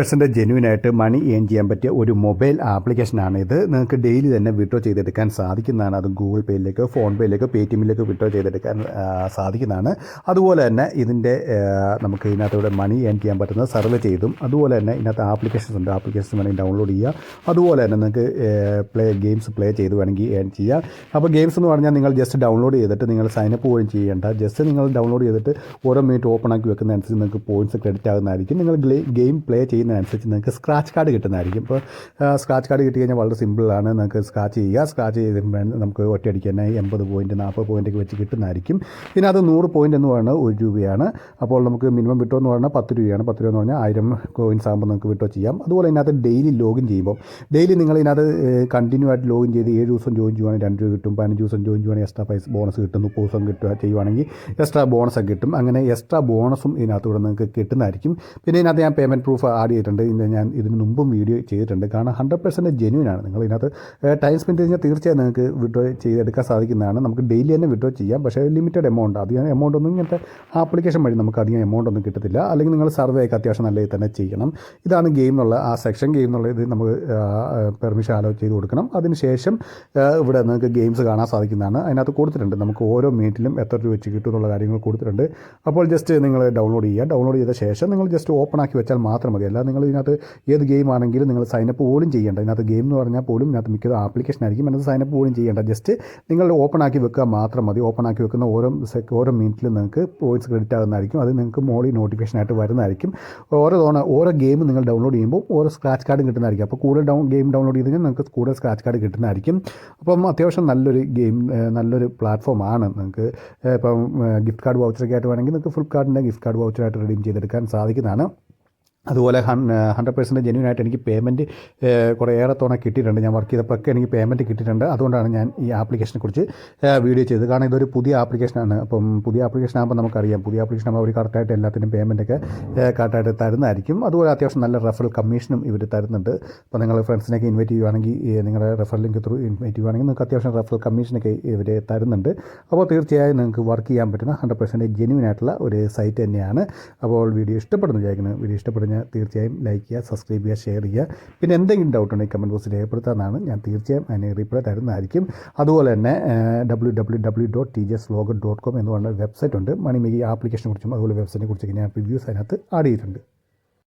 ജെന്യുവിനായിട്ട് മണി earn ചെയ്യാൻ പറ്റിയ ഒരു മൊബൈൽ ആപ്ലിക്കേഷനാണ് ഇത്. നിങ്ങൾക്ക് ഡെയിലി തന്നെ വിഡ്രോ ചെയ്തെടുക്കാൻ സാധിക്കുന്നതാണ്. അത് ഗൂഗിൾ പേയിലേക്കോ ഫോൺ പേയിലേക്കോ പേടിഎമ്മിലേക്കോ വിഡ്രോ ചെയ്തെടുക്കാൻ സാധിക്കുന്നതാണ്. അതുപോലെ തന്നെ ഇതിൻ്റെ നമുക്ക് ഇതിനകത്തൂടെ മണി ഏൺ ചെയ്യാൻ പറ്റുന്നത് സർവേ ചെയ്തും, അതുപോലെ തന്നെ ഇതിനകത്ത് ആപ്ലിക്കേഷൻസ് ഉണ്ട്. ആപ്ലിക്കേഷൻസ് വേണമെങ്കിൽ ഡൗൺലോഡ് ചെയ്യുക. അതുപോലെ തന്നെ നിങ്ങൾക്ക് ഗെയിംസ് പ്ലേ ചെയ്ത് വേണമെങ്കിൽ ഏൺ ചെയ്യാം. അപ്പോൾ ഗെയിംസ് എന്ന് പറഞ്ഞാൽ നിങ്ങൾ ജസ്റ്റ് ഡൗൺലോഡ് ചെയ്തിട്ട് നിങ്ങൾ സൈനപ്പ് പോലും ചെയ്യേണ്ട. ജസ്റ്റ് നിങ്ങൾ ഡൗൺലോഡ് ചെയ്തിട്ട് ഓരോ മിനിറ്റ് ഓപ്പൺ ആക്കി വെക്കുന്നതനുസരിച്ച് നിങ്ങൾക്ക് പോയിൻറ്റ്സ് ക്രെഡിറ്റ് ആകുന്നതായിരിക്കും. നിങ്ങൾ ഗെയിം പ്ലേ ചെയ്യുന്നതനുസരിച്ച് നിങ്ങൾക്ക് സ്ക്രാച്ച് കാർഡ് കിട്ടുന്നതായിരിക്കും. ഇപ്പോൾ സ്ക്രാച്ച് കാർഡ് കിട്ടി കഴിഞ്ഞാൽ വളരെ സിമ്പിളാണ്. നിങ്ങൾക്ക് സ്ക്രാച്ച് ചെയ്യുക. സ്ക്രാച്ച് ചെയ്ത് നമുക്ക് ഒറ്റയടിക്ക് തന്നെ 80 പോയിൻറ്റ് 40 പോയിൻ്റൊക്കെ വെച്ച് കിട്ടുന്നതായിരിക്കും. ഇതിനകത്ത് 100 പോയിൻ്റ് എന്ന് പറയുന്നത് 1 രൂപയാണ്. അപ്പോൾ നമുക്ക് മിനിമം വിഡ്രോ എന്ന് പറഞ്ഞാൽ 10 രൂപയാണ്. 10 രൂപ എന്ന് പറഞ്ഞാൽ 1000 കോയിൻസ് ആകുമ്പോൾ നമുക്ക് വിഡ്രോ ചെയ്യാം. അതുപോലെ ഇതിനകത്ത് ഡെയിലി ലോഗിൻ ചെയ്യുമ്പോൾ ഡെയിലി നിങ്ങൾ ഇതിനകത്ത് കണ്ടിന്യൂ ആയിട്ട് ലോഗിൻ ചെയ്ത് 7 ദിവസം ജോയിൻ ചെയ്യുവാണെങ്കിൽ 2 രൂപ കിട്ടും. 15 ദിവസം ജോയിൻ ചെയ്യുവാണെങ്കിൽ എക്സ്ട്രാ പൈസ ബോണസ് കിട്ടും. 30 ദിവസം ചെയ്യുവാണെങ്കിൽ എക്സ്ട്രാ ബോണസൊക്കെ കിട്ടും. അങ്ങനെ എക്സ്ട്രാ ബോണസും ഇതിനകത്തൂടെ നിങ്ങൾക്ക് കിട്ടുന്നതായിരിക്കും. പിന്നെ ഇതിനകത്ത് ഞാൻ പേയ്മെൻറ്റ് പ്രൂഫ് ആഡ് ചെയ്തിട്ടുണ്ട്. ഞാൻ ഇതിന് മുമ്പും വീഡിയോ ചെയ്തിട്ടുണ്ട്. കാരണം 100% ജെന്യുവിനാണ്. നിങ്ങൾ ഇതിനകത്ത് ടൈം സ്പെൻഡ് കഴിഞ്ഞാൽ തീർച്ചയായും നിങ്ങൾക്ക് വിഡ്രോ ചെയ്തെടുക്കാൻ സാധിക്കുന്നതാണ്. നമുക്ക് ഡെയിലി തന്നെ വിഡ്രോ ചെയ്യാം. പക്ഷേ ലിമിറ്റഡ് എമൗണ്ട്, അധികം എമൗണ്ട് ഒന്നും ഇങ്ങനത്തെ ആപ്ലിക്കേഷൻ വഴി നമുക്ക് അധികം എമൗണ്ട് ഒന്നും കിട്ടത്തില്ല. അല്ലെങ്കിൽ നിങ്ങൾ സർവേ ഒക്കെ അത്യാവശ്യം നല്ല തന്നെ ചെയ്യണം. ഇതാണ് ഗെയിം എന്നുള്ള ആ സെക്ഷൻ. ഗെയിം എന്നുള്ള ഇത് നമുക്ക് പെർമിഷൻ അലോ ചെയ്ത് കൊടുക്കണം. അതിനുശേഷം ഇവിടെ നിങ്ങൾക്ക് ഗെയിംസ് കാണാൻ സാധിക്കുന്നതാണ്. അതിനകത്ത് കൊടുത്തിട്ടുണ്ട് നമുക്ക് ഓരോ മിനിറ്റിലും എത്ര രൂപ വെച്ച് കിട്ടും എന്നുള്ള കാര്യങ്ങൾ കൊടുത്തിട്ടുണ്ട്. അപ്പോൾ ജസ്റ്റ് നിങ്ങൾ ഡൗൺലോഡ് ചെയ്യുക. ഡൗൺലോഡ് ചെയ്ത ശേഷം നിങ്ങൾ ജസ്റ്റ് ഓപ്പൺ ആക്കി വെച്ചാൽ മാത്രം മതി. അല്ല നിങ്ങൾ ഇതിനകത്ത് ഏത് ഗെയിം ആണെങ്കിലും നിങ്ങൾ സൈനപ്പ് പോലും ചെയ്യേണ്ട. ഇതിനകത്ത് ഗെയിം എന്ന് പറഞ്ഞാൽ പോലും ഇതിനകത്ത് മിക്കത് ആപ്ലിക്കേഷൻ ആയിരിക്കും. അതിനകത്ത് സൈനപ്പ് പോലും ചെയ്യേണ്ട. ജസ്റ്റ് നിങ്ങൾ ഓപ്പൺ ആക്കി വെക്കുക മാത്രം മതി. ഓപ്പൺ ആക്കി വെക്കുന്ന ഓരോ മിനിറ്റിലും നിങ്ങൾക്ക് പോയിൻറ്റ്സ് ക്രെഡിറ്റ് ആകുന്നതായിരിക്കും. അത് നിങ്ങൾക്ക് മോളിൽ നോട്ടിഫിക്കേഷനായിട്ട് വരുന്നതായിരിക്കും. ഓരോ ഗെയിം നിങ്ങൾ ഡൗൺലോഡ് ചെയ്യുമ്പോൾ ഓരോ സ്ക്രാച്ച് കാർഡും കിട്ടുന്നതായിരിക്കും. അപ്പോൾ കൂടുതൽ ഗെയിം ഡൗൺലോഡ് ചെയ്ത് കഴിഞ്ഞാൽ നിങ്ങൾക്ക് കൂടുതൽ സ്ക്രാച്ച് കാർഡ് കിട്ടുന്നതായിരിക്കും. അപ്പം അത്യാവശ്യം നല്ലൊരു പ്ലാറ്റ്ഫോമാണ്. നിങ്ങൾക്ക് ഇപ്പം ഗിഫ്റ്റ് കാർഡ് വൗച്ചറൊക്കെ ആയിട്ട് വേണമെങ്കിൽ നിങ്ങൾക്ക് ഫ്ലിപ്കാർട്ടിൻ്റെ ഗിഫ്റ്റ് കാർഡ് വൗച്ചറായിട്ട് റിഡീം ചെയ്തെടുക്കാൻ സാധിക്കുന്നതാണ്. അതുപോലെ 100% ജെന്യുവിനായിട്ട് എനിക്ക് പേയ്മെൻറ്റ് കുറേയേറെ തവണ കിട്ടിയിട്ടുണ്ട്. ഞാൻ വർക്ക് ചെയ്തപ്പോഴൊക്കെ എനിക്ക് പേയ്മെൻറ്റ് കിട്ടിയിട്ടുണ്ട്. അതുകൊണ്ടാണ് ഞാൻ ഈ ആപ്ലിക്കേഷനെ കുറിച്ച് വീഡിയോ ചെയ്തത്. കാരണം ഇതൊരു പുതിയ ആപ്ലിക്കേഷനാണ്. അപ്പം പുതിയ ആപ്ലിക്കേഷൻ ആകുമ്പോൾ നമുക്കറിയാം, പുതിയ ആപ്ലിക്കേഷൻ ആകുമ്പോൾ അവർ കറക്റ്റായിട്ട് എല്ലാത്തിനും പേയ്മെൻറ്റൊക്കെ കറക്റ്റായിട്ട് തരുന്നതായിരിക്കും. അതുപോലെ അത്യാവശ്യം നല്ല റെഫറൽ കമ്മീഷനും ഇവർ തരുന്നുണ്ട്. അപ്പോൾ നിങ്ങൾ ഫ്രണ്ട്സിനൊക്കെ ഇൻവൈറ്റ് ചെയ്യുകയാണെങ്കിൽ, നിങ്ങളുടെ റെഫറൽ ലിങ്ക് ത്രൂ ഇൻവൈറ്റ് ചെയ്യുകയാണെങ്കിൽ നിങ്ങൾക്ക് അത്യാവശ്യം റെഫറൽ കമ്മീഷനൊക്കെ ഇവർ തരുന്നുണ്ട്. അപ്പോൾ തീർച്ചയായും നിങ്ങൾക്ക് വർക്ക് ചെയ്യാൻ പറ്റുന്ന 100% ജെന്യുവിനായിട്ടുള്ള ഒരു സൈറ്റ് തന്നെയാണ്. അപ്പോൾ വീഡിയോ ഇഷ്ടപ്പെടുന്നു വിചാരിക്കുന്നു. വീഡിയോ ഇഷ്ടപ്പെടുന്ന തീർച്ചയായും ലൈക്ക് ചെയ്യുക, സബ്സ്ക്രൈബ് ചെയ്യുക, ഷെയർ ചെയ്യുക. പിന്നെ എന്തെങ്കിലും ഡൗട്ട് ഉണ്ടെങ്കിൽ കമൻറ്റ് ബോക്സിൽ രേഖപ്പെടുത്താനാണ്. ഞാൻ തീർച്ചയായും അതിന് റീപ്ലൈ തരുന്നതായിരിക്കും. അതുപോലെ തന്നെ www.tjsvlogger.com എന്ന് പറഞ്ഞ വെബ്സൈറ്റ് ഉണ്ട്. മണിമേഗി ആപ്ലിക്കേഷനെ കുറിച്ചും അതുപോലെ വെബ്സൈറ്റിനെ കുറിച്ചൊക്കെ ഞാൻ റിവ്യൂസ് അതിനകത്ത് ആഡ് ചെയ്തിട്ടുണ്ട്.